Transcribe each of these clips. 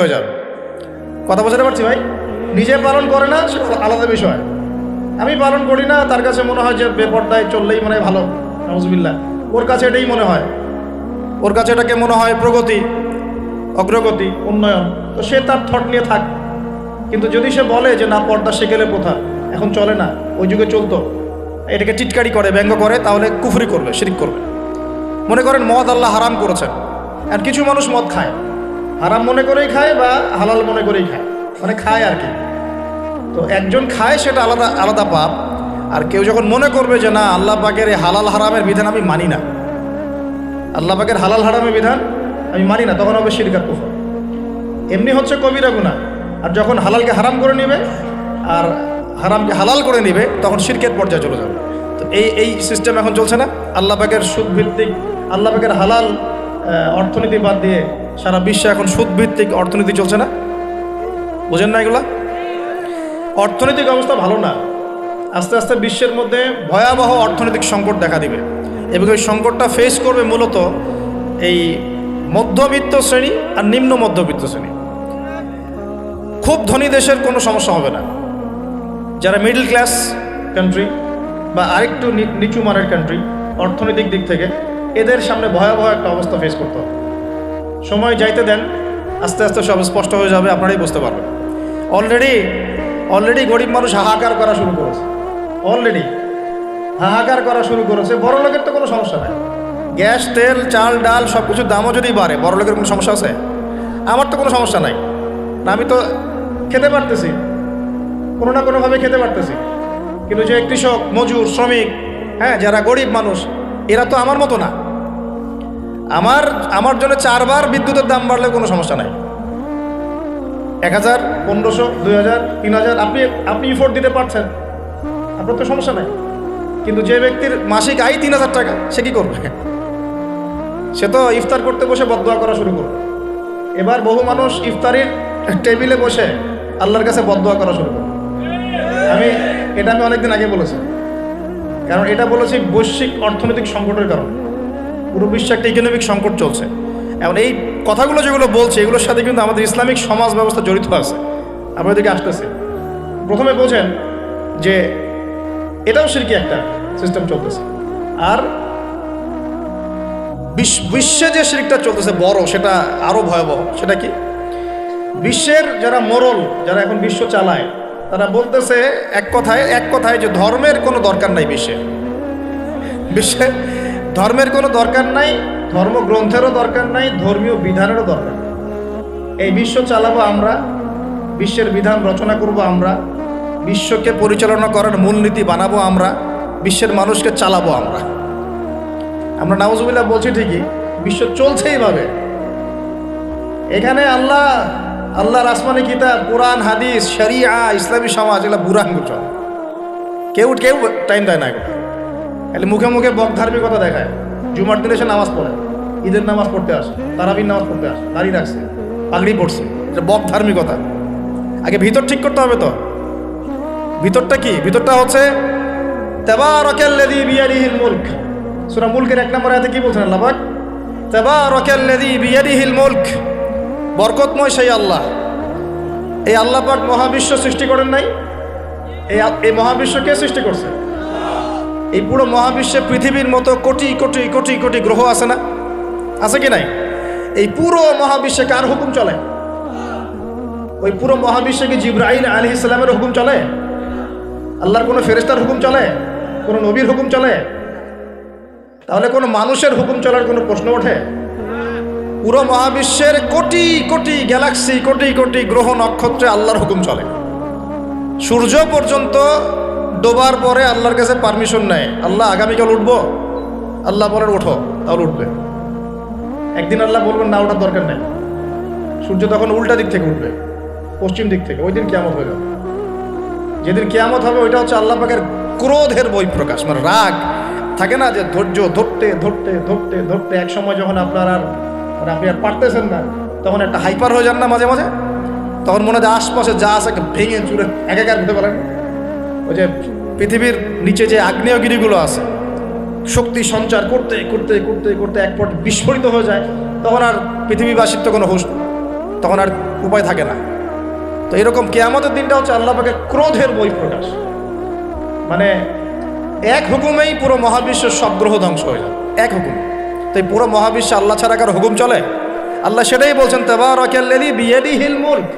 হয়ে যাবে। কথা বোঝাতে পারছি ভাই? নিজে পালন করে না সে আলাদা বিষয়, আমি পালন করি না, তার কাছে মনে হয় যে বেপর্দায় চললেই মনে হয় ভালো, নাউজুবিল্লাহ, ওর কাছে এটাই মনে হয়, ওর কাছে এটাকে মনে হয় প্রগতি, অগ্রগতি, উন্নয়ন। তো সে তার থট নিয়ে থাক। কিন্তু যদি সে বলে যে না পর্দা সেকেলে প্রথা এখন চলে না, ওই যুগে চলতো, এটাকে টিটকারি করে, ব্যঙ্গ করে, তাহলে কুফরি করবে, শিরক করবে। মনে করেন মদ আল্লাহ হারাম করেছেন, আর কিছু মানুষ মদ খায়, হারাম মনে করেই খায় বা হালাল মনে করেই খায়, মানে খায় আর কি। তো একজন খায় সেটা আলাদা আলাদা পাপ, আর কেউ যখন মনে করবে যে না আল্লাহ পাকের এই হালাল হারামের বিধান আমি মানি না, আল্লাহ পাকের হালাল হারামের বিধান আমি মানি না, তখন হবে শিরক আর কুফর। এমনি হচ্ছে কবিরা গুনাহ। আর যখন হালালকে হারাম করে নেবে আর হারামকে হালাল করে নেবে তখন শিরকের পর্যায়ে চলে যাবে। তো এই সিস্টেম এখন চলছে না। আল্লাহ পাকের সুদ ভিত্তিক, আল্লাহ পাকের হালাল অর্থনীতি বাদ দিয়ে সারা বিশ্বে এখন সুদ ভিত্তিক অর্থনীতি চলছে না, বোঝেন না এগুলা? অর্থনৈতিক অবস্থা ভালো না, আস্তে আস্তে বিশ্বের মধ্যে ভয়াবহ অর্থনৈতিক সংকট দেখা দিবে, এবং এই সংকটটা ফেস করবে মূলত এই মধ্যবিত্ত শ্রেণী আর নিম্ন মধ্যবিত্ত শ্রেণী। খুব ধনী দেশের কোনো সমস্যা হবে না, যারা মিডল ক্লাস কান্ট্রি বা আরেকটু নিচু মানের কান্ট্রি অর্থনৈতিক দিক থেকে, এদের সামনে ভয়াবহ একটা অবস্থা ফেস করতে হবে। সময় যাইতে দেন, আস্তে আস্তে সব স্পষ্ট হয়ে যাবে, আপনারাই বুঝতে পারবেন। অলরেডি গরিব মানুষ হাহাকার করা শুরু করেছে, অলরেডি হাহাকার করা শুরু করেছে। বড় লোকের তো কোনো সমস্যা নাই, গ্যাস তেল চাল ডাল সব কিছুর দামও যদি বাড়ে, বড় লোকের কোনো সমস্যা আছে? আমার তো কোনো সমস্যা নাই, না আমি তো খেতে পারতেছি, কোনো না কোনোভাবে খেতে পারতেছি। কিন্তু যে কৃষক, মজুর, শ্রমিক, হ্যাঁ, যারা গরিব মানুষ, এরা তো আমার মতো না। আমার জন্য 4 বার বিদ্যুতের দাম বাড়লে কোনো সমস্যা নাই, 1000, 1500, 2000, 3000 আপনি ইফোর্ট দিতে পারছেন, আপনার তো সমস্যা নাই। কিন্তু যে ব্যক্তির মাসিক আয় 3000 টাকা, সে কি করবে? সে তো ইফতার করতে বসে বদদোয়া করা শুরু করবে। এবার বহু মানুষ ইফতারির টেবিলে বসে আল্লাহর কাছে বদদোয়া করা শুরু করবে। এটা আমি অনেকদিন আগে বলেছি, কারণ এটা বলেছি বৈশ্বিক অর্থনৈতিক সংকটের কারণে। পুরো বিশ্বে একটা ইকোনমিক সংকট চলছে। এখন এই কথাগুলো যেগুলো বলছে, এগুলোর সাথে কিন্তু আমাদের ইসলামিক সমাজ ব্যবস্থা জড়িত আছে। আমরা এদিকে আসতেছি, প্রথমে বোঝেন যে এটাও শিরকি একটা সিস্টেম চলতেছে। আর বিশ্বে যে শিরকটা চলতেছে বড়, সেটা আরো ভয়াবহ। সেটা কি? বিশ্বের যারা মোরল, যারা এখন বিশ্ব চালায়, তারা বলতেছে এক কথায় যে ধর্মের কোনো দরকার নাই বিশ্বে ধর্মের কোনো দরকার নাই, ধর্মগ্রন্থেরও দরকার নাই, ধর্মীয় বিধানেরও দরকার নাই। এই বিশ্ব চালাবো আমরা, বিশ্বের বিধান রচনা করব আমরা, বিশ্বকে পরিচালনা করার মূলনীতি বানাবো আমরা, বিশ্বের মানুষকে চালাবো আমরা। নাউজুবিল্লাহ বলছি ঠিকই, বিশ্ব চলছে এইভাবে। এখানে আল্লাহর আসমানি কিতাব, কোরআন, হাদিস, শরিয়া, ইসলামী সমাজ, এগুলো বুড়াঙ্গুর চলে। কেউ টাইম দেয় না এগুলো, খালি মুখে মুখে বক ধার্মিকতা দেখায়। জুমার দিনে এসে নামাজ পড়ে, ঈদের নামাজ পড়তে আসে, তারাবির নামাজ পড়তে আসে, দাড়ি রাখছে, পাগড়ি পড়ছে, এটা বক ধার্মিকতা। আগে ভিতর ঠিক করতে হবে। তো ভিতরটা কি? ভিতরটা হচ্ছে তাবারাকাল্লাযী বিয়াদিহিল মুলক। সূরা মুলকের 1 নম্বর আয়াতে কি বলছেন আল্লাহ পাক? তাবারাকাল্লাযী বিয়াদিহিল মুলক, বরকতময় সেই আল্লাহ। এই আল্লাহ পাক মহাবিশ্ব সৃষ্টি করেন নাই? এই মহাবিশ্ব কে সৃষ্টি করছে? এই পুরো মহাবিশ্বে পৃথিবীর মতো কোটি কোটি কোটি কোটি গ্রহ আছে না? আছে কি নাই? এই পুরো মহাবিশ্বে কার হুকুম চলে? ওই পুরো মহাবিশ্বে কি জিবরাইল আলাইহিস সালামের হুকুম চলে? আল্লাহর কোনো ফেরেশতার হুকুম চলে? কোনো নবীর হুকুম চলে? তাহলে কোনো মানুষের হুকুম চলার কোনো প্রশ্ন ওঠে? পুরো মহাবিশ্বের কোটি কোটি গ্যালাক্সি, কোটি কোটি গ্রহ নক্ষত্রে আল্লাহর হুকুম চলে। সূর্য পর্যন্ত ডোবার পরে আল্লাহর কাছে পারমিশন নেয়, আল্লাহ আগামীকাল উঠবো, আল্লাহ বলেন ওঠো, তাহলে উঠবে। একদিন আল্লাহ বলবেন না ওঠার দরকার নেই, সূর্য তখন উল্টা দিক থেকে উঠবে, পশ্চিম দিক থেকে। ওই দিন কিয়ামত হয়ে যাবে। যেদিন কিয়ামত হবে ওইটা হচ্ছে আল্লাহ পাকের ক্রোধের বহিঃপ্রকাশ, মানে রাগ থাকে না, যে ধৈর্য ধরতে ধরতে ধরতে ধরতে এক সময় যখন আপনি আর পারতেছেন না, তখন একটা হাইপার হয়ে যান না মাঝে মাঝে, তখন মনে হয় আশপাশে যা আছে ভেঙে চুরে একাকার হতে পারেন। ওই যে পৃথিবীর নিচে যে আগ্নেয়গিরিগুলো আছে, শক্তি সঞ্চার করতে করতে করতে করতে এক পর্যায়ে বিস্ফোরিত হয়ে যায়, তখন আর পৃথিবীবাসীর তো কোনো হুঁশ নেই। তখন আর উপায় থাকে না। তো এরকম কিয়ামতের দিনটা হচ্ছে আল্লাহ পাকের ক্রোধের বহিঃপ্রকাশ, মানে এক হুকুমেই পুরো মহাবিশ্বের সব গ্রহ ধ্বংস হয়ে যাবে, এক হুকুম। তো এই পুরো মহাবিশ্বে আল্লাহ ছাড়া কার হুকুম চলে? আল্লাহ সেটাই বলছেন, তাবারাকাল্লাযী বিয়াদিহিল মুলক,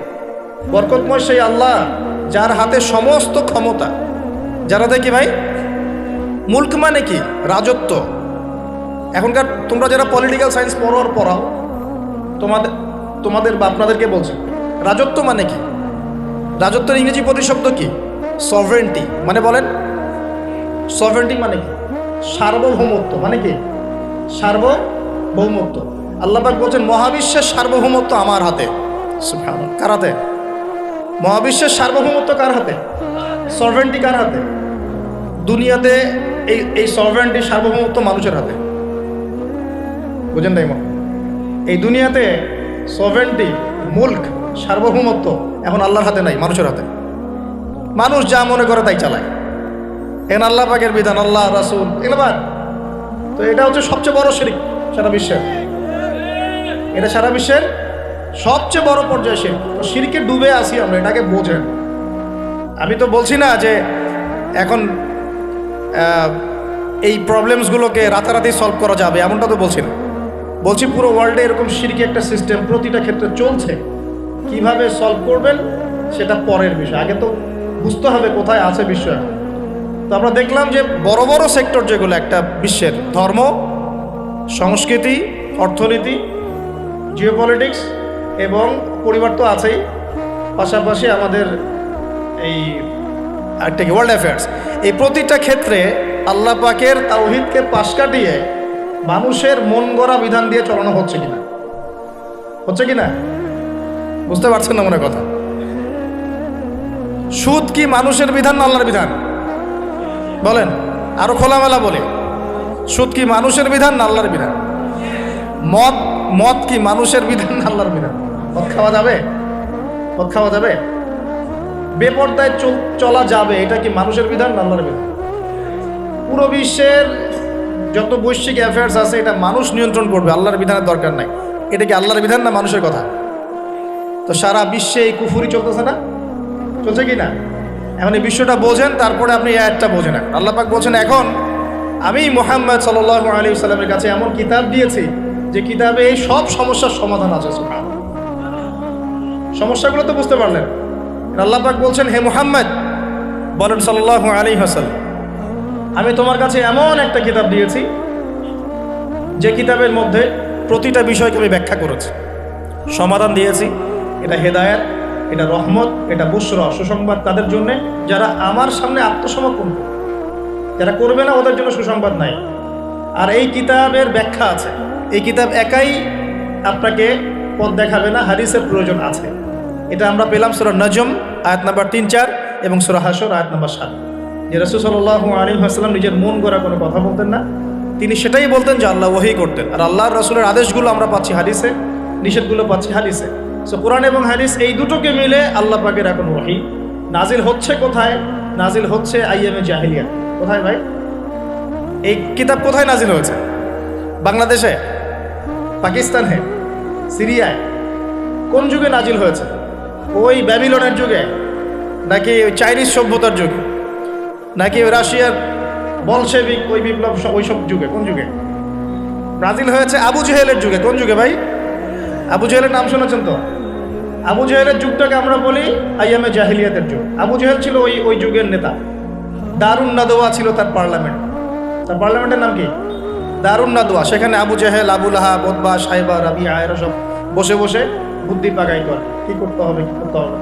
বরকতময় সেই আল্লাহ যার হাতে সমস্ত ক্ষমতা। যারা দেখি ভাই, মুলক মানে কি? রাজত্ব। এখনকার তোমরা যারা পলিটিক্যাল সায়েন্স পড়াও, তোমাদের বা আপনাদেরকে বলছি, রাজত্ব মানে কি? রাজত্বের ইংরেজি প্রতিশব্দ কি? সভরেন্টি। মানে বলেন, সভরেন্টি মানে কি? সার্বভৌমত্ব। মানে কি? সার্বভৌমত্ব। আল্লাহ পাক বলছেন মহাবিশ্বের সার্বভৌমত্ব আমার হাতে। সুবহানাল্লাহ। কার হাতে? মহাবিশ্বের সার্বভৌমত্ব কার হাতে? সভরেন্টি কার হাতে? দুনিয়াতে এই সভরেন্টি সার্বভৌমত্ব মানুষের হাতে। বুঝেন নাই? এই দুনিয়াতে সভরেন্টি, মুলক, সার্বভৌমত্ব এখন আল্লাহর হাতে নাই, মানুষের হাতে। মানুষ যা মনে করে তাই চালায়। এখন আল্লাহ পাকের বিধান, আল্লাহ রাসূল এগুলো। তো এটা হচ্ছে সবচেয়ে বড় শিরক সারা বিশ্বের। এটা সারা বিশ্বের সবচেয়ে বড় পর্যায়ে শিরক। তো শিরকে ডুবে আসি আমরা, এটাকে বোঝেন। আমি তো বলছি না যে এখন এই প্রবলেমসগুলোকে রাতারাতি সলভ করা যাবে, এমনটা তো বলছি না। বলছি পুরো ওয়ার্ল্ডে এরকম শিরকি একটা সিস্টেম প্রতিটা ক্ষেত্রে চলছে। কিভাবে সলভ করবেন সেটা পরের বিষয়, আগে তো বুঝতে হবে কোথায় আছে বিশ্ব। তো আমরা দেখলাম যে বড় বড় সেক্টর যেগুলো একটা বিশ্বের, ধর্ম, সংস্কৃতি, অর্থনীতি, জিওপলিটিক্স এবং পরিবার তো আছেই, পাশাপাশি আমাদের এই একটা কি ওয়ার্ল্ড অ্যাফেয়ার্স। এই প্রতিটা ক্ষেত্রে আল্লাহ পাকের তাওহীদকে পাশ কাটিয়ে মানুষের মন গড়া বিধান দিয়ে চালানো হচ্ছে কিনা? হচ্ছে কিনা? বুঝতে পারছেন না মনে কথা? সুদ কি মানুষের বিধান না আল্লাহর বিধান? বলেন, আরো খোলামেলা বলে, সুদ কি মানুষের বিধান না আল্লাহর বিধান? মদ কি মানুষের বিধান না আল্লাহর বিধান? মদ খাওয়া যাবে? মদ খাওয়া যাবে? বেপরদায় চলা যাবে, এটা কি মানুষের বিধান না আল্লাহর বিধান? পুরো বিশ্বের যত বৈশ্বিক অ্যাফেয়ার্স আছে এটা মানুষ নিয়ন্ত্রণ করবে, আল্লাহর বিধানের দরকার নাই। এটা কি আল্লাহর বিধান না মানুষের কথা? তো সারা বিশ্বে এই কুফুরি চলতেছে না? চলছে কি না? এখন এই বিশ্বটা বোঝেন, তারপরে আপনি এই আয়াতটা বোঝেন। আল্লাহ পাক বলছেন, এখন আমি মুহাম্মদ সাল্লাল্লাহু আলাইহি ওয়াসাল্লামের কাছে এমন কিতাব দিয়েছি যে কিতাবে এই সব সমস্যার সমাধান আছে। সুবহানাল্লাহ। সমস্যাগুলো তো বুঝতে পারলেন? আল্লাহ পাক বলছেন, হে মুহাম্মদ বলেন সাল্লাল্লাহু আলাইহি ওয়াসাল্লাম, আমি তোমার কাছে এমন একটা কিতাব দিয়েছি যে কিতাবের মধ্যে প্রতিটা বিষয়কে আমি ব্যাখ্যা করেছি, সমাধান দিয়েছি। এটা হেদায়েত, এটা রহমত, এটা বুশরা, সুসংবাদ তাদের জন্য যারা আমার সামনে আত্মসমর্পণ করবে। যারা করবে না ওদের জন্য সুসংবাদ নাই। আর এই কিতাবের ব্যাখ্যা আছে। এই কিতাব একাই আপনাকে পথ দেখাবে না, হাদিসের প্রয়োজন আছে। এটা আমরা পেলাম সূরা নজম আয়াত নাম্বার 3-4 এবং সূরা হাশর আয়াত নাম্বার 7। যে রাসূল সাল্লাল্লাহু আলাইহি ওয়াসাল্লাম নিজের মন গড়া কোনো কথা বলতেন না, তিনি সেটাই বলতেন যে আল্লাহ ওহী করতেন। আর আল্লাহর রাসূলের আদেশগুলো আমরা পাচ্ছি হাদিসে, নিষেধগুলো পাচ্ছি হাদিসে। সো কোরআন এবং হাদিস এই দুটোকে মিলে আল্লাহ পাকের এখন ওহী নাজিল হচ্ছে। কোথায় নাজিল হচ্ছে? আইয়ামে জাহিলিয়া। কোথায় ভাই? এই কিতাব কোথায় নাজিল হয়েছে? বাংলাদেশে, পাকিস্তানে, সিরিয়ায়? কোন যুগে নাজিল হয়েছে? ওই ব্যাবিলনের যুগে, নাকি ওই চাইনিজ সভ্যতার যুগে, নাকি রাশিয়ার বলশেভিক ওই বিপ্লব ওইসব যুগে? কোন যুগে নাজিল হয়েছে? আবু জেহেলের যুগে। কোন যুগে ভাই? আবু জেহেলের নাম শুনেছেন তো? আবু জেহেলের যুগটাকে আমরা বলি আইয়ামে জাহিলিয়াতের যুগ। আবু জেহেল ছিল ওই যুগের নেতা। দারুন নাদওয়া ছিল তার পার্লামেন্ট। তার পার্লামেন্টের নাম কি? দারুন নাদওয়া। সেখানে আবু জেহেল, আবু লাহাব, উতবা, সাইবা, রাবিয়া এরা সব বসে বসে বুদ্ধি পাকাই করে কি করতে হবে, কি করতে হবে।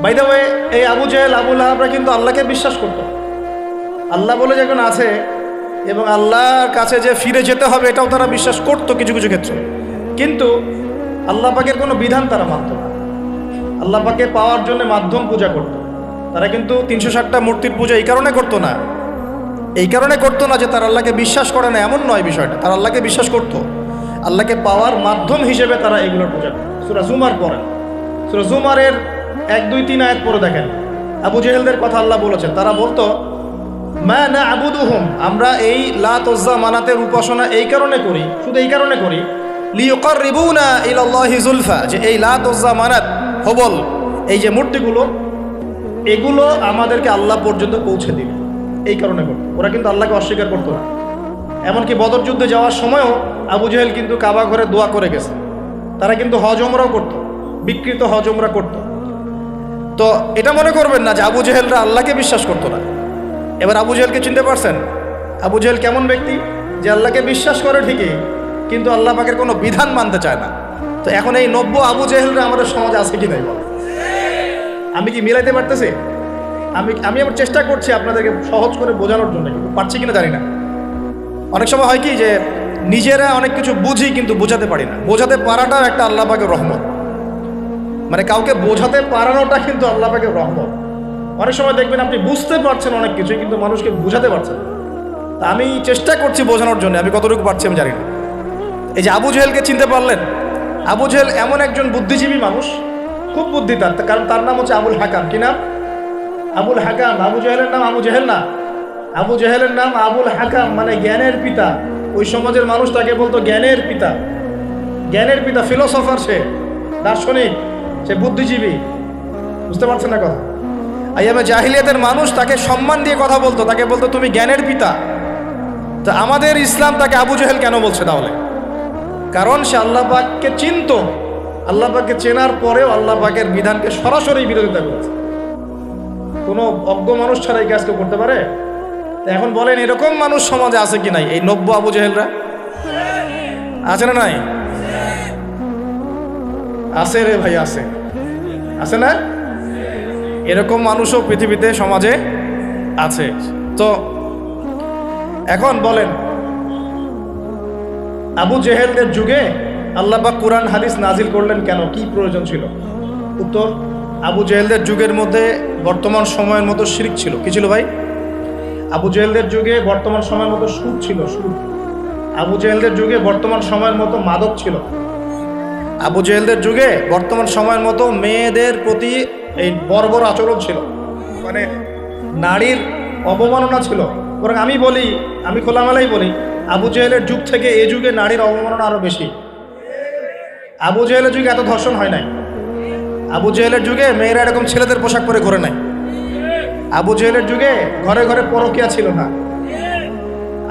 বাই দ্য ওয়ে, এই আবু জেহেল, আবু লাহাবরা কিন্তু আল্লাহকে বিশ্বাস করত। আল্লাহ বলে যখন আছে এবং আল্লাহর কাছে যে ফিরে যেতে হবে এটাও তারা বিশ্বাস করত কিছু কিছু ক্ষেত্রে। কিন্তু আল্লাহ পাকের কোনো বিধান তারা মানত না। আল্লাহ পাকে পাওয়ার জন্য মাধ্যম পূজা করত। তারা কিন্তু 360টা মূর্তির পূজা এই কারণে করতো না, যে তারা আল্লাহকে বিশ্বাস করে না এমন নয় বিষয়টা। তারা আল্লাহকে বিশ্বাস করত, আল্লাহকে পাওয়ার মাধ্যম হিসেবে তারা এগুলোর পূজা করে। সূরা জুমার পড়েন, সূরা জুমারের 1-2-3 আয়াত পড়ে দেখেন আবু জেহেলদের কথা আল্লাহ বলেছেন। তারা বলতো, মা না'বুদুহুম, আমরা এই লাত উজ্জা মানাতের উপাসনা এই কারণে করি, শুধু এই কারণে করি, লিয়ুকাররিবুনা ইলাল্লাহি যুলফা, যে এই লাত উজ্জা মানাত হবল এই যে মূর্তিগুলো, এগুলো আমাদেরকে আল্লাহ পর্যন্ত পৌঁছে দিবে। এই কারণে করতো ওরা, কিন্তু আল্লাহকে অস্বীকার করতো না। এমনকি বদর যুদ্ধে যাওয়ার সময়ও আবু জেহেল কিন্তু কাবা ঘরে দোয়া করে গেছে। তারা কিন্তু হজ ওমরাও করতো, বিকৃত হজ ওমরা করতো। তো এটা মনে করবেন না যে আবু জেহেলরা আল্লাহকে বিশ্বাস করতো না। এবার আবু জেহেলকে চিনতে পারছেন? আবু জেহেল কেমন ব্যক্তি? যে আল্লাহকে বিশ্বাস করে ঠিকই, কিন্তু আল্লাহ পাকের কোনো বিধান মানতে চায় না। তো এখন এই 90 আবু জেহেলরা আমাদের সমাজে আছে কি নাই বল? আমি কি মিলাইতে পারতেছি? আমি আমার চেষ্টা করছি আপনাদেরকে সহজ করে বোঝানোর জন্য, কিন্তু পারছি কিনা জানি না। অনেক সময় হয় কি যে নিজেরা অনেক কিছু বুঝি কিন্তু বোঝাতে পারি না। বোঝাতে পারাটাও একটা আল্লাহ পাকের রহমত। মানে কাউকে বোঝাতে পারানোটা কিন্তু আল্লাহ পাকের রহমত। অনেক সময় দেখবেন আপনি বুঝতে পারছেন অনেক কিছুই, কিন্তু মানুষকে বোঝাতে পারছেন। তা আমি চেষ্টা করছি বোঝানোর জন্য, আমি কতটুকু পারছি আমি জানি না। এই যে আবু জেহেলকে চিনতে পারলেন? আবু জেহেল এমন একজন বুদ্ধিজীবী মানুষ, খুব বুদ্ধি তার, কারণ তার নাম হচ্ছে আবুল হাকাম। কি নাম? আবুল হাকাম। আবু জেহেলের নাম আবু জেহেল না, আবু জেহেলের নাম আবুল হাকাম, মানে জ্ঞানের পিতা। ওই সমাজের মানুষ তাকে বলতো জ্ঞানের পিতা। জ্ঞানের পিতা, ফিলোসফার, সে দার্শনিক, সে বুদ্ধিজীবী। বুঝতে পারছেন না কথা? আইয়ামে জাহিলিয়াতের মানুষ তাকে সম্মান দিয়ে কথা বলতো, তাকে বলতো তুমি জ্ঞানের পিতা। তা আমাদের ইসলাম তাকে আবু জেহেল কেন বলছে তাহলে? কারণ সে আল্লাহ পাককে চিনত। আল্লাহ পাককে চেনার পরেও আল্লাহ পাকের বিধানকে সরাসরি বিরোধিতা করেছে। কোনো অজ্ঞ মানুষ ছাড়া এই কাজ কেউ করতে পারে? এখন বলেন এরকম মানুষ সমাজে আছে কি নাই? এই 90 আবু জেহেলরা আছে না নাই? আছে রে ভাই, আছে, আছে না? এরকম মানুষও পৃথিবীতে সমাজে আছে। তো এখন বলেন আবু জেহেলদের যুগে আল্লাহ পাক কুরআন হাদিস নাজিল করলেন কেন? কি প্রয়োজন ছিল? উত্তর, আবু জেহেলদের যুগের মধ্যে বর্তমান সময়ের মতো শিরক ছিল। কি ছিল ভাই? আবু জেহেলদের যুগে বর্তমান সময়ের মতো সুদ ছিল, সুদ। আবু জেহেলদের যুগে বর্তমান সময়ের মতো মাদক ছিল। আবু জেহেলদের যুগে বর্তমান সময়ের মতো মেয়েদের প্রতি এই বর্বর আচরণ ছিল, মানে নারীর অবমাননা ছিল। বরং আমি বলি, আমি খোলামেলাই বলি, আবু জেহেলের যুগ থেকে এই যুগে নারীর অবমাননা আরো বেশি। আবু জেহেলের যুগে এত ধর্ষণ হয় নাই। আবু জেহেলের যুগে মেয়েরা এরকম ছেলেদের পোশাক পরে ঘোরে নাই। আবু জেহেলের যুগে ঘরে ঘরে পরকিয়া ছিল না।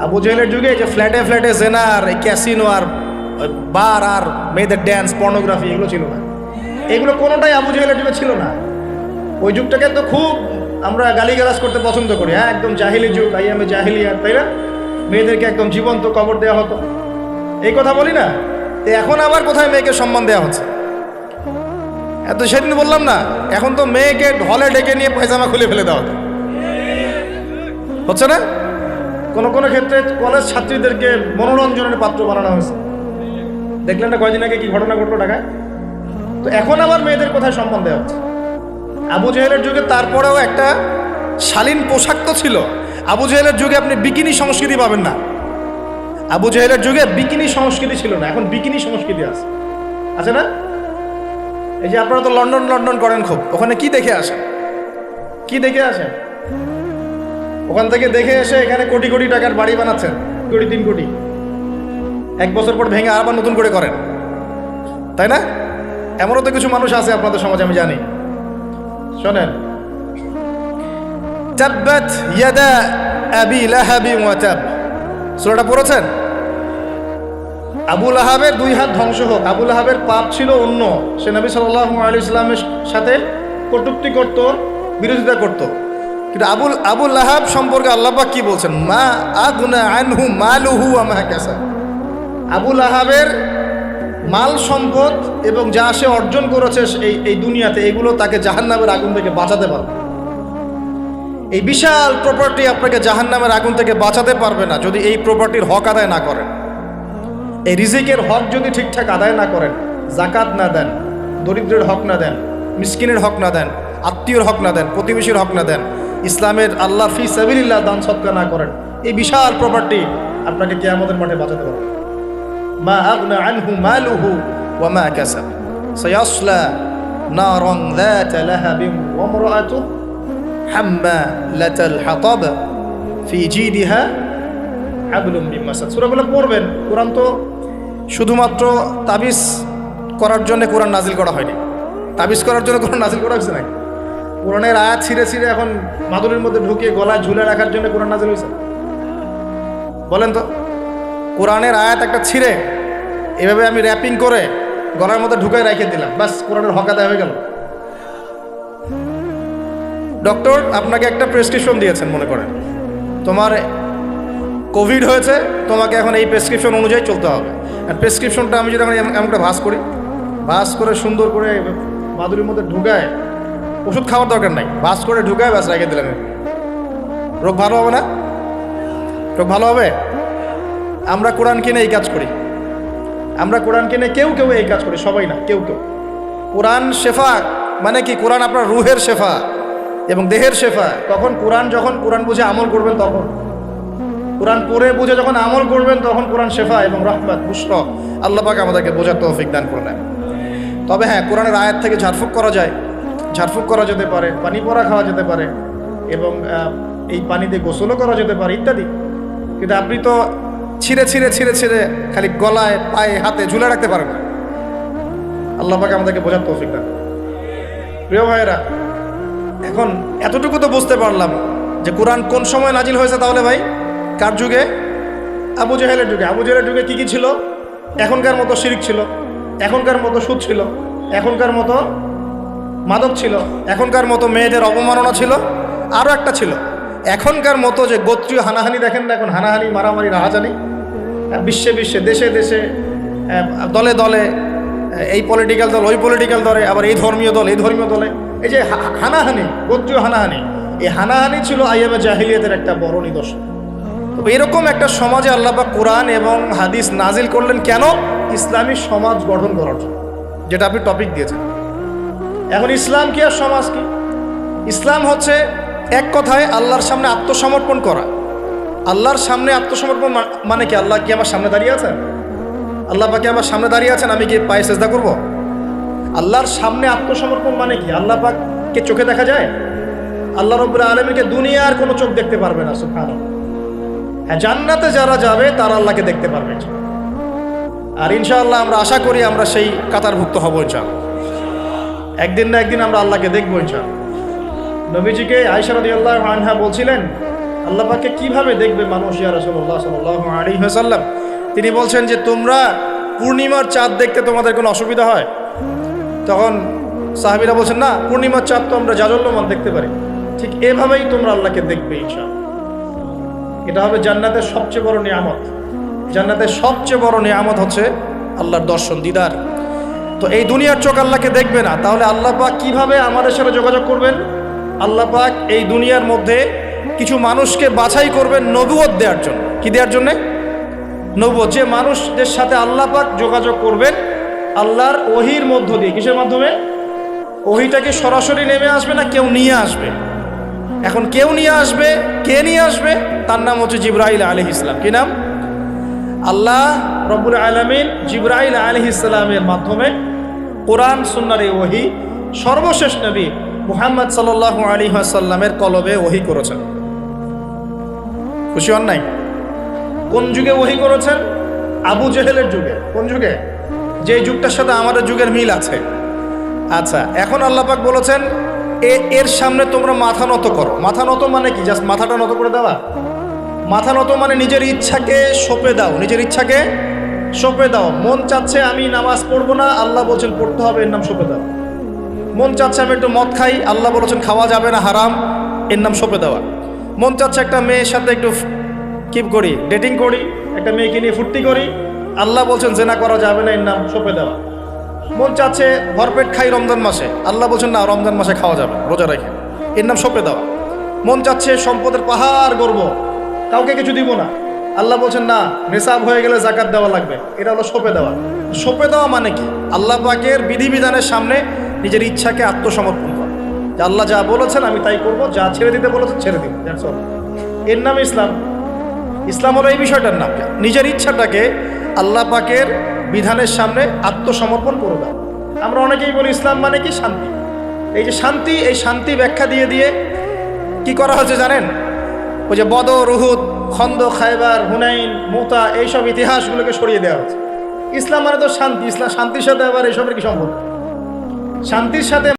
আবু জেহেলের যুগে যে ফ্ল্যাটে ফ্ল্যাটে জেনার, ক্যাসিনো আর বার আর মেয়েদের ড্যান্স, পর্নোগ্রাফি, এগুলো ছিল না। এগুলো কোনোটাই আবু জেহেলের যুগে ছিল না। ওই যুগটাকে তো খুব আমরা গালিগালাজ করতে পছন্দ করি। হ্যাঁ, একদম জাহিলি যুগ, আইয়ামে জাহিলিয়াত, তাই না? মেয়েদেরকে একদম জীবন্ত কবর দেওয়া হতো, এই কথা বলি না? তো এখন আবার কোথায় মেয়েকে সম্মান দেওয়া হচ্ছে? এত সেদিন বললাম না, এখন তো মেয়েকে হলে ডেকে নিয়ে পায়জামা খুলে ফেলে দেওয়া হচ্ছে না? কোনো কোনো ক্ষেত্রে কলেজ ছাত্রীদেরকে মনোরঞ্জনের পাত্র বানানো হয়েছে। দেখলেন না কয়দিন আগে কি ঘটনা ঘটলো ঢাকায়? তো এখন আবার মেয়েদের কোথায় সম্মান দেওয়া হচ্ছে? আবু জেহেলের যুগে তারপরেও একটা শালীন পোশাক তো ছিল। আবু জেহেলের যুগে আপনি বিকিনি সংস্কৃতি পাবেন না। আবু জেহেলের যুগে বিকিনি সংস্কৃতি ছিল না, এখন বিকিনি সংস্কৃতি আছে না? এই যে আপনারা তো লন্ডন করেন খুব, ওখানে কি দেখে আসেন? কি দেখে আসেন? ওখান থেকে দেখে এসে এখানে কোটি কোটি টাকার বাড়ি বানাচ্ছেন, 2-3 কোটি। 1 বছর পর ভেঙে আবার নতুন করে করেন, তাই না? এমনও তো কিছু মানুষ আছে আপনাদের সমাজে, আমি জানি। শোনেন, তাব্বাত ইয়াদা আবি লাহাবি ওয়া তাব, সূরাটা পড়েছেন? আবু লাহাবের 2 হাত ধ্বংস হোক। আবু লাহাবের পাপ ছিল অন্য, সে নবী সাল্লাল্লাহু আলাইহি ওয়াসাল্লামের সাথে কটূক্তি করত, বিরোধিতা করত। কিন্তু আবু লাহাব সম্পর্কে আল্লাহ পাক কি বলছেন? মা আগনা আনহু মালুহু ওয়া মা কাসাব। আবু লাহাবের মাল সম্পদ এবং যা সে অর্জন করেছে এই দুনিয়াতে, এগুলো তাকে জাহান্নামের আগুন থেকে বাঁচাতে পারবে। এই বিশাল প্রপার্টি আপনাকে জাহান্নামের আগুন থেকে বাঁচাতে পারবে না যদি এই প্রপার্টির হক আদায় না করেন। এই রিজিকের হক যদি ঠিকঠাক আদায় না করেন, জাকাত না দেন, দরিদ্রের হক না দেন, মিসকিনের হক না দেন, আত্মীয়র হক না দেন, প্রতিবেশীর হক না দেন, ইসলামের আল্লাহ ফি সাবিলিল্লাহ দান সদকা না করেন, এই বিশাল প্রপার্টি আপনাকে কিয়ামতের মাঠে বাঁচাতে পারবে। মা আগনা আনহু মালুহু ওয়া মা কাসাব সায়াসলা নারান যাতা লাহাবিন ওয়া ইমরাআতুহু হাম্মালাতাল হাতাব ফি জিদিহা হাবলুম মিন মাসাদ। সূরাগুলো পড়বেন, কোরআন তো শুধুমাত্র তাবিজ করার জন্য কোরআন নাজিল করা হয়নি। তাবিজ করার জন্য কোরআন নাজিল করা হয়েছে নাকি? কোরআনের আয়াত ছিঁড়ে ছিঁড়ে এখন মাদুরের মধ্যে ঢুকিয়ে গলায় ঝুলে রাখার জন্য কোরআন নাজিল হয়েছে? বলেন তো, কোরআনের আয়াত একটা ছিঁড়ে এভাবে আমি র্যাপিং করে গলার মধ্যে ঢুকায় রেখে দিলাম, বাস কোরআনের হক আদায় হয়ে গেল। ডক্টর আপনাকে একটা প্রেসক্রিপশন দিয়েছেন, মনে করেন তোমার কোভিড হয়েছে, তোমাকে এখন এই প্রেসক্রিপশন অনুযায়ী চলতে হবে। আর প্রেসক্রিপশনটা আমি যদি এখন এমন একটা ভাস করে সুন্দর করে মাদুরির মধ্যে ঢুকায়, ওষুধ খাওয়ার দরকার নাই, ভাস করে ঢুকায় বাস রেখে দিলাম, রোগ ভালো হবে না? রোগ ভালো হবে? আমরা কোরআন কিনে এই কাজ করি, আমরা কোরআন কিনে কেউ এই কাজ করি, সবাই না, কেউ। কোরআন শেফা মানে কি? কোরআন আপনার রুহের শেফা এবং দেহের শেফা। তখন যখন কোরআন বুঝে আমল করবেন, তখন কোরআন পড়ে বুঝে যখন আমল করবেন, তখন কোরআন শেফা এবং রহমত বুশরা। আল্লাহ পাক আমাদেরকে বোঝার তৌফিক দান করে নেন। তবে হ্যাঁ, কোরআনের আয়াত থেকে ঝাড়ফুঁক করা যায়, ঝাড়ফুঁক করা যেতে পারে, পানি পড়া খাওয়া যেতে পারে, এবং এই পানিতে গোসলও করা যেতে পারে ইত্যাদি। কিন্তু আপনি তো ছিঁড়ে খালি গলায়, পায়ে, হাতে ঝুলে রাখতে পারেন না। আল্লাহ পাক আমাদেরকে বোঝার তৌফিক দান। প্রিয় ভাইয়েরা, এখন এতটুকু তো বুঝতে পারলাম যে কোরআন কোন সময় নাজিল হয়েছে। তাহলে ভাই, কার যুগে? আবু জেহেলের যুগে। আবু জেহেলের যুগে কি ছিল? এখনকার মতো শিরক ছিল, এখনকার মতো সুদ ছিল, এখনকার মতো মাদক ছিল, এখনকার মতো মেয়েদের অবমাননা ছিল, আরও একটা ছিল এখনকার মতো যে গোত্রীয় হানাহানি। দেখেন না এখন হানাহানি, মারামারি, রাহাজানি বিশ্বে দেশে দলে দলে, এই পলিটিক্যাল দল ওই পলিটিক্যাল দলে, আবার এই ধর্মীয় দল এই ধর্মীয় দলে, এই যে হানাহানি, গোত্রীয় হানাহানি, এই হানাহানি ছিল আইয়ামে জাহিলিয়াতের একটা বড় নিদর্শন। তবে এরকম একটা সমাজে আল্লাহ পাক কোরআন এবং হাদিস নাজিল করলেন কেন? ইসলামী সমাজ গঠন করার জন্য, যেটা আপনি টপিক দিয়েছেন। এখন ইসলাম কি আর সমাজ কি? ইসলাম হচ্ছে এক কথায় আল্লাহর সামনে আত্মসমর্পণ করা। আল্লাহর সামনে আত্মসমর্পণ মানে কি? আল্লাহ কি আমার সামনে দাঁড়িয়ে আছেন? আল্লাহ পাকে আমার সামনে দাঁড়িয়ে আছেন, আমি কি পায়ে সেজদা করব? আল্লাহর সামনে আত্মসমর্পণ মানে কি? আল্লাহ পাককে চোখে দেখা যায়? আল্লাহ রাব্বুল আলামিনকে দুনিয়ার কোনো চোখ দেখতে পারবে না, সুবহানাল্লাহ। হ্যাঁ, জান্নাতে যারা যাবে তারা আল্লাহকে দেখতে পারবে। আর ইনশাআল্লাহ আমরা আশা করি আমরা সেই কাতারভুক্ত হব ইনশাআল্লাহ। একদিন না একদিন আমরা আল্লাহকে দেখবো ইনশাআল্লাহ। নবীজিকে আয়েশা রাদিয়াল্লাহু আনহা বলছিলেন, আল্লাহ পাককে কিভাবে দেখবে মানুষ ইয়া রাসূলুল্লাহ সাল্লাল্লাহু আলাইহি ওয়াসাল্লাম? তিনি বলছেন যে, তোমরা পূর্ণিমার চাঁদ দেখতে তোমাদের কোনো অসুবিধা হয়? তখন সাহাবীরা বলছেন, না, পূর্ণিমার চাঁদ তো আমরা জাজল্যমান দেখতে পারি। ঠিক এভাবেই তোমরা আল্লাহকে দেখবে ইনশাআল্লাহ। এটা হবে জান্নাতের সবচেয়ে বড় নিয়ামত। জান্নাতের সবচেয়ে বড় নিয়ামত হচ্ছে আল্লাহর দর্শন, দিদার। তো এই দুনিয়ার চোখ আল্লাহকে দেখবে না, তাহলে আল্লাহ পাক কিভাবে আমাদের সাথে যোগাযোগ করবেন? আল্লাহ পাক এই দুনিয়ার মধ্যে কিছু মানুষকে বাছাই করবেন নবুয়ত দেওয়ার জন্য। কি দেওয়ার জন্য? নবুয়ত। যে মানুষদের সাথে আল্লাহ পাক যোগাযোগ করবেন আল্লাহর ওহির মধ্য দিয়ে। কিসের মাধ্যমে? ওহিটাকে সরাসরি নেমে আসবে না, কেউ নিয়ে আসবে। এখন কেউ নিয়ে আসবে, কে নিয়ে আসবে? তার নাম হচ্ছে জিবরাইল আলাইহিস সালাম। কি নাম? আল্লাহ রব্বুল আলামিন জিবরাইল আলাইহিস সালামের মাধ্যমে কোরআন সুন্নাহর এই ওহী সর্বশেষ নবী মুহাম্মদ সাল্লাল্লাহু আলাইহি ওয়াসাল্লামের কলবে ওহী করেছেন। খুশি হন নাই? কোন যুগে ওহী করেছেন? আবু জেহেলের যুগে। কোন যুগে? যে যুগটার সাথে আমাদের যুগের মিল আছে। আচ্ছা, এখন আল্লাহ পাক বলেছেন এর সামনে তোমরা মাথা নত করো। মাথা নত মানে কি? জাস্ট মাথাটা নত করে দেওয়া? মাথা নত মানে নিজের ইচ্ছাকে সঁপে দাও, নিজের ইচ্ছাকে সঁপে দাও। মন চাচ্ছে আমি নামাজ পড়বো না, আল্লাহ বলছেন পড়তে হবে, এর নাম সঁপে দাও। মন চাচ্ছে আমি একটু মদ খাই, আল্লাহ বলেছেন খাওয়া যাবে না, হারাম, এর নাম সঁপে দেওয়া। মন চাচ্ছে একটা মেয়ের সাথে একটু কিপ করি, ডেটিং করি, একটা মেয়েকে নিয়ে ফুর্তি করি, আল্লাহ বলছেন জেনা করা যাবে না, এর নাম সঁপে দেওয়া। মন চাচ্ছে ভরপেট খাই রমজান মাসে, আল্লাহ বলছেন না, রমজান মাসে খাওয়া যাবে, রোজা রেখে, এর নাম সঁপে দেওয়া। মন চাচ্ছে সম্পদের পাহাড় গর্ব, কাউকে কিছু দিব না, আল্লাহ বলছেন না, নিসাব হয়ে গেলে জাকাত দেওয়া লাগবে, এটা হলো সঁপে দেওয়া। সঁপে দেওয়া মানে কি? আল্লাহ পাকের বিধিবিধানের সামনে নিজের ইচ্ছাকে আত্মসমর্পণ করা, যে আল্লাহ যা বলেছেন আমি তাই করব, যা ছেড়ে দিতে বলেছেন ছেড়ে দিব, এর নাম ইসলাম। ইসলাম হলো এই বিষয়টার নাম, নিজের ইচ্ছাটাকে আল্লাহ পাকের বিধানের সামনে আত্মসমর্পণ করে দাও। আমরা অনেকেই বলি ইসলাম মানে কি? শান্তি। এই যে শান্তি, এই শান্তি ব্যাখ্যা দিয়ে দিয়ে কি করা হচ্ছে জানেন? ওই যে বদর, উহুদ, খন্দক, খায়বার, হুনাইন, মুতা, এইসব ইতিহাসগুলোকে সরিয়ে দেওয়া হচ্ছে। ইসলাম মানে তো শান্তি, ইসলাম শান্তির সাথে আবার এসবের কি সম্পর্ক? শান্তির সাথে